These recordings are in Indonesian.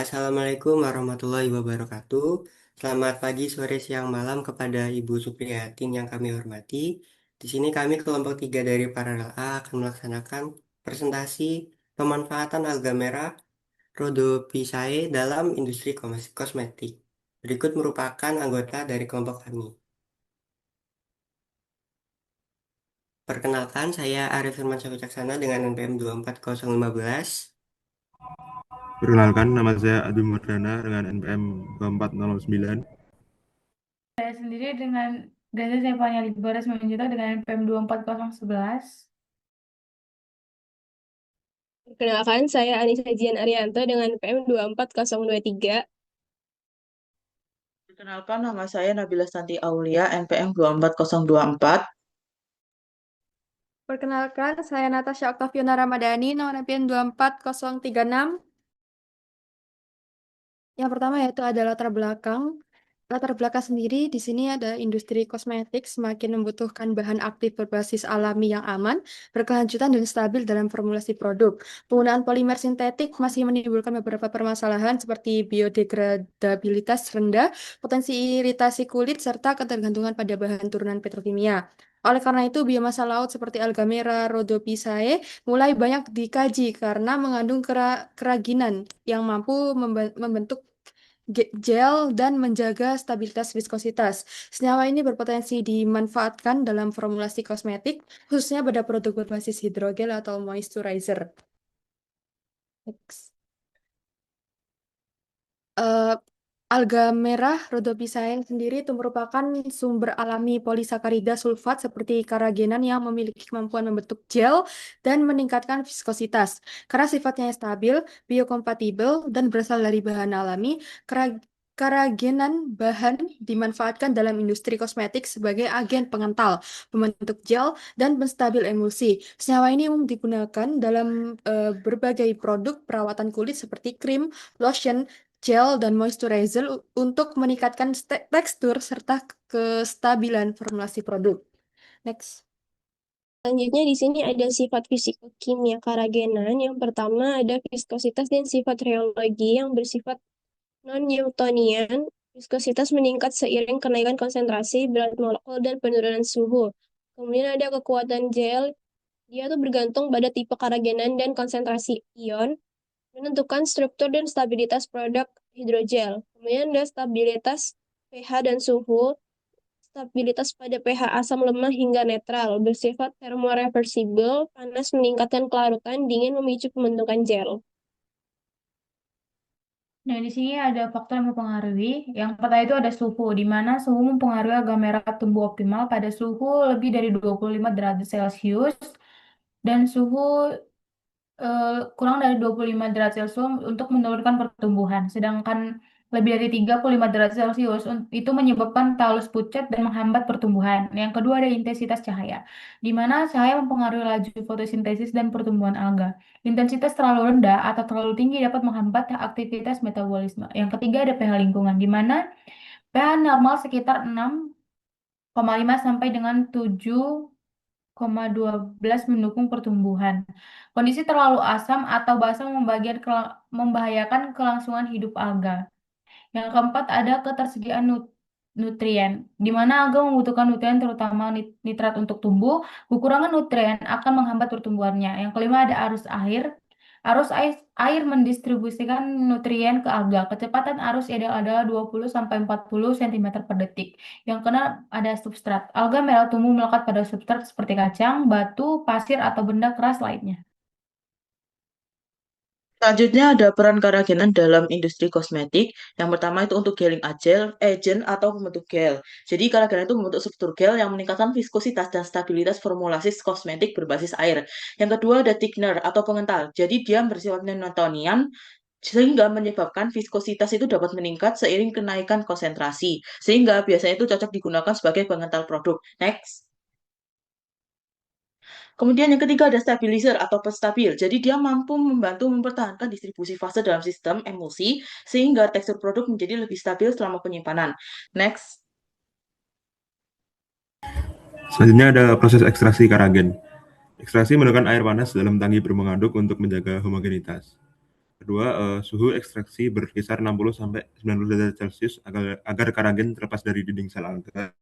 Assalamualaikum warahmatullahi wabarakatuh. Selamat pagi, sore, siang, malam kepada Ibu Supriyatin yang kami hormati. Di sini kami kelompok 3 dari Paralel A akan melaksanakan presentasi pemanfaatan alga merah Rhodophyceae dalam industri kosmetik. Berikut merupakan anggota dari kelompok kami. Perkenalkan, saya Arif Firmansyah Wicaksana dengan NPM 24015. Perkenalkan, nama saya Adi Murdana dengan NPM 2409. Saya sendiri dengan Gaza Zevanya Libera Simanjuntak dengan NPM 24011. Perkenalkan, saya Anissa Jian Arianto dengan PM 24023. Perkenalkan, nama saya Nabila Santi Aulia, NPM 24024. Perkenalkan, saya Natasha Oktaviana Ramadhani, nomor NPM 24036. Yang pertama yaitu ada latar belakang. Latar belakang sendiri di sini ada industri kosmetik semakin membutuhkan bahan aktif berbasis alami yang aman, berkelanjutan dan stabil dalam formulasi produk. Penggunaan polimer sintetik masih menimbulkan beberapa permasalahan seperti biodegradabilitas rendah, potensi iritasi kulit, serta ketergantungan pada bahan turunan petrokimia. Oleh karena itu, biomasa laut seperti alga merah, Rhodophyceae mulai banyak dikaji karena mengandung keraginan yang mampu membentuk gel dan menjaga stabilitas viskositas. Senyawa ini berpotensi dimanfaatkan dalam formulasi kosmetik, khususnya pada produk berbasis hidrogel atau moisturizer. Next. Eh, Alga merah Rhodophyceae sendiri itu merupakan sumber alami polisakarida sulfat seperti karagenan yang memiliki kemampuan membentuk gel dan meningkatkan viskositas. Karena sifatnya stabil, biokompatibel, dan berasal dari bahan alami, karagenan bahan dimanfaatkan dalam industri kosmetik sebagai agen pengental, pembentuk gel, dan penstabil emulsi. Senyawa ini umum digunakan dalam berbagai produk perawatan kulit seperti krim, lotion, gel dan moisturizer untuk meningkatkan tekstur serta kestabilan formulasi produk. Next. Selanjutnya di sini ada sifat fisikokimia karagenan. Yang pertama ada viskositas dan sifat rheologi yang bersifat non-Newtonian. Viskositas meningkat seiring kenaikan konsentrasi, berat molekul, dan penurunan suhu. Kemudian ada kekuatan gel. Dia tuh bergantung pada tipe karagenan dan konsentrasi ion, menentukan struktur dan stabilitas produk hidrogel. Kemudian ada stabilitas pH dan suhu. Stabilitas pada pH asam lemah hingga netral, bersifat termoreversibel, panas meningkatkan kelarutan, dingin memicu pembentukan gel. Nah, di sini ada faktor yang mempengaruhi. Yang pertama itu ada suhu, di mana suhu mempengaruhi alga merah tumbuh optimal pada suhu lebih dari 25 derajat Celcius dan suhu kurang dari 25 derajat Celcius untuk menurunkan pertumbuhan. Sedangkan lebih dari 35 derajat Celcius itu menyebabkan talus pucat dan menghambat pertumbuhan. Yang kedua ada intensitas cahaya, di mana cahaya mempengaruhi laju fotosintesis dan pertumbuhan alga. Intensitas terlalu rendah atau terlalu tinggi dapat menghambat aktivitas metabolisme. Yang ketiga ada pH lingkungan, di mana pH normal sekitar 6,5 sampai dengan 7,12 mendukung pertumbuhan. Kondisi terlalu asam atau basa membahayakan kelangsungan hidup alga. Yang keempat ada ketersediaan nutrien, di mana alga membutuhkan nutrien terutama nitrat untuk tumbuh. Kekurangan nutrien akan menghambat pertumbuhannya. Yang kelima ada arus air. Arus air mendistribusikan nutrien ke alga. Kecepatan arus ideal adalah 20 sampai 40 cm per detik. Yang keenam ada substrat. Alga merah tumbuh melekat pada substrat seperti kacang, batu, pasir, atau benda keras lainnya. Selanjutnya ada peran karagenan dalam industri kosmetik. Yang pertama itu untuk gelling agent atau pembentuk gel. Jadi karagenan itu membentuk struktur gel yang meningkatkan viskositas dan stabilitas formulasi kosmetik berbasis air. Yang kedua ada thickener atau pengental. Jadi dia bersifat Newtonian sehingga menyebabkan viskositas itu dapat meningkat seiring kenaikan konsentrasi. Sehingga biasanya itu cocok digunakan sebagai pengental produk. Next. Kemudian yang ketiga ada stabilizer atau penstabil. Jadi dia mampu membantu mempertahankan distribusi fase dalam sistem emulsi sehingga tekstur produk menjadi lebih stabil selama penyimpanan. Next. Selanjutnya ada proses ekstraksi karagen. Ekstraksi menggunakan air panas dalam tangki berpengaduk untuk menjaga homogenitas. Kedua, suhu ekstraksi berkisar 60 sampai 90 derajat Celcius agar karagen terlepas dari dinding sel alga.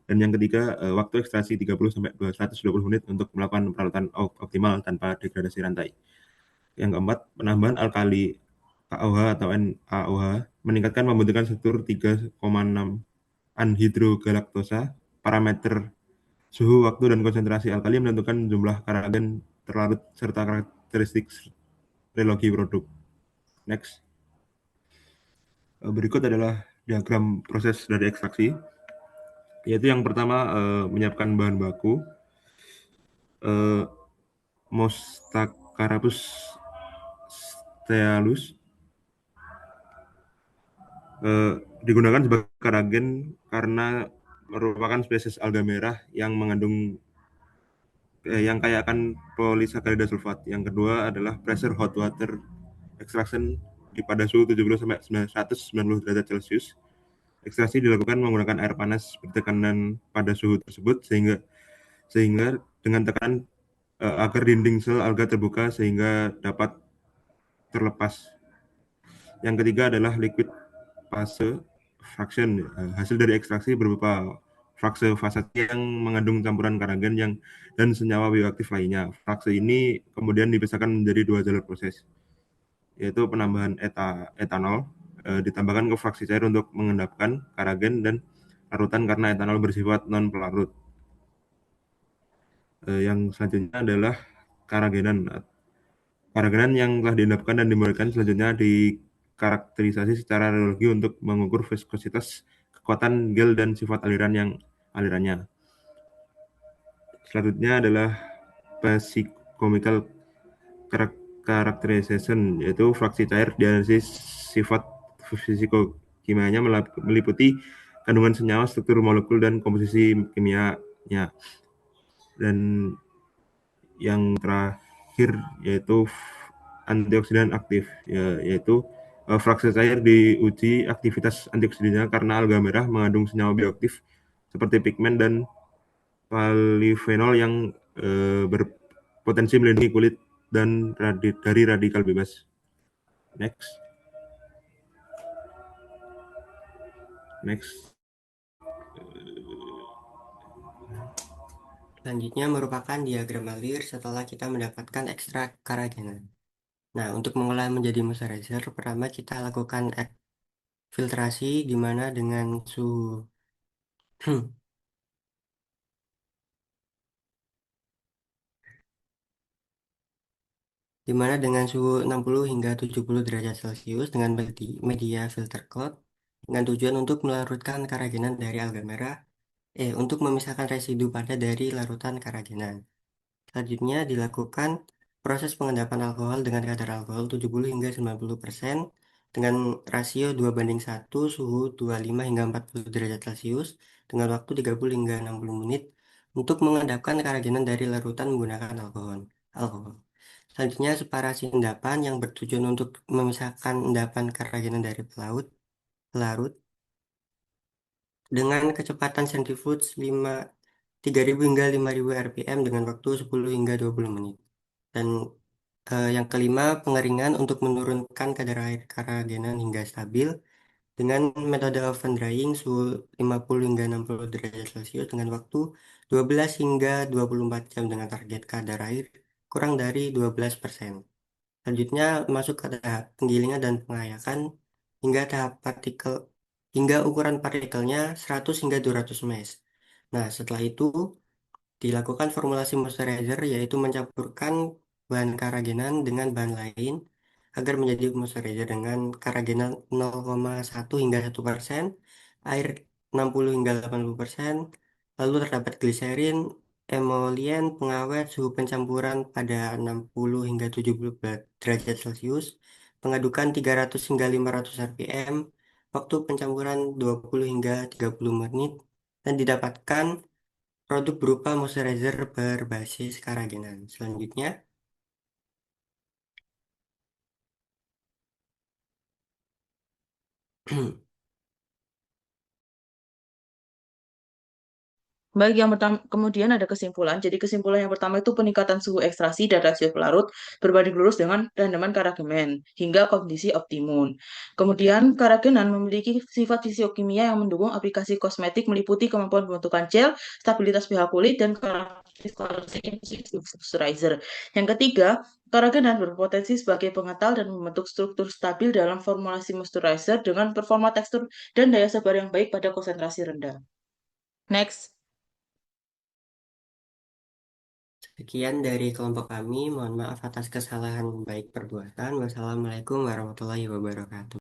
Dan yang ketiga, waktu ekstraksi 30 sampai 120 menit untuk melakukan perawatan optimal tanpa degradasi rantai. Yang keempat, penambahan alkali KOH atau NaOH meningkatkan pembentukan struktur 3,6 anhidrogalaktosa. Parameter suhu, waktu, dan konsentrasi alkali menentukan jumlah karagen terlarut serta karakteristik relogi produk. Next. Berikut adalah diagram proses dari ekstraksi, yaitu yang pertama menyiapkan bahan baku. Mostacarapus stealus digunakan sebagai karagen karena merupakan spesies alga merah yang mengandung yang kaya akan polisakarida sulfat. Yang kedua adalah pressure hot water extraction pada suhu 70 sampai 190 derajat Celcius. Ekstraksi dilakukan menggunakan air panas bertekanan pada suhu tersebut sehingga dengan tekanan agar dinding sel alga terbuka sehingga dapat terlepas. Yang ketiga adalah liquid fase fraction. Hasil dari ekstraksi berupa fase fase yang mengandung campuran karagen dan senyawa bioaktif lainnya. Fase ini kemudian dipisahkan menjadi dua jalur proses, yaitu penambahan etanol ditambahkan ke fraksi cair untuk mengendapkan karagen dan larutan karena etanol bersifat non pelarut. Yang selanjutnya adalah karagenan. Karagenan yang telah diendapkan dan dimurnikan selanjutnya dikarakterisasi secara reologi untuk mengukur viskositas, kekuatan gel, dan sifat alirannya. Selanjutnya adalah physicochemical characterization, yaitu fraksi cair dianalisis sifat fisikokimianya meliputi kandungan senyawa, struktur molekul, dan komposisi kimianya. Dan yang terakhir yaitu antioksidan aktif, yaitu fraksi cair diuji aktivitas antioksidannya karena alga merah mengandung senyawa bioaktif seperti pigmen dan polifenol yang berpotensi melindungi kulit dan dari radikal bebas. Next. Selanjutnya merupakan diagram alir setelah kita mendapatkan ekstrak karagenan. Nah, untuk mengolah menjadi moisturizer, pertama kita lakukan filtrasi di mana dengan suhu di mana dengan suhu 60 hingga 70 derajat Celcius dengan media filter cloth dengan tujuan untuk melarutkan keraginan dari alga merah, untuk memisahkan residu padat dari larutan keraginan. Selanjutnya dilakukan proses pengendapan alkohol dengan kadar alkohol 70 hingga 90% dengan rasio 2:1, suhu 25 hingga 40 derajat Celcius dengan waktu 30 hingga 60 menit untuk mengendapkan keraginan dari larutan menggunakan alkohol. Selanjutnya separasi endapan yang bertujuan untuk memisahkan endapan keraginan dari pelarut dengan kecepatan centrifuge 3.000 hingga 5.000 rpm dengan waktu 10 hingga 20 menit. Dan yang kelima, pengeringan untuk menurunkan kadar air keragenan hingga stabil dengan metode oven drying suhu 50 hingga 60 derajat Celcius dengan waktu 12 hingga 24 jam dengan target kadar air kurang dari 12%. Selanjutnya masuk ke tahap penggilingan dan pengayakan hingga tahap hingga ukuran partikelnya 100 hingga 200 mesh. Nah, setelah itu dilakukan formulasi moisturizer yaitu mencampurkan bahan karagenan dengan bahan lain agar menjadi moisturizer dengan karagenan 0,1 hingga 1%, air 60 hingga 80%, lalu terdapat gliserin, emolien, pengawet, suhu pencampuran pada 60 hingga 70 derajat Celcius, pengadukan 300 hingga 500 rpm, waktu pencampuran 20 hingga 30 menit, dan didapatkan produk berupa moisturizer berbasis keraginan. Selanjutnya, Baik, yang pertama, kemudian ada kesimpulan. Jadi kesimpulan yang pertama itu peningkatan suhu ekstraksi dan rasio pelarut berbanding lurus dengan rendaman karagemen hingga kondisi optimum. Kemudian karagenan memiliki sifat fisiokimia yang mendukung aplikasi kosmetik meliputi kemampuan pembentukan gel, stabilitas pH kulit, dan karakteristik moisturizer. Yang ketiga, karagenan berpotensi sebagai pengetal dan membentuk struktur stabil dalam formulasi moisturizer dengan performa tekstur dan daya sebar yang baik pada konsentrasi rendah. Next. Sekian dari kelompok kami. Mohon maaf atas kesalahan baik perbuatan. Wassalamualaikum warahmatullahi wabarakatuh.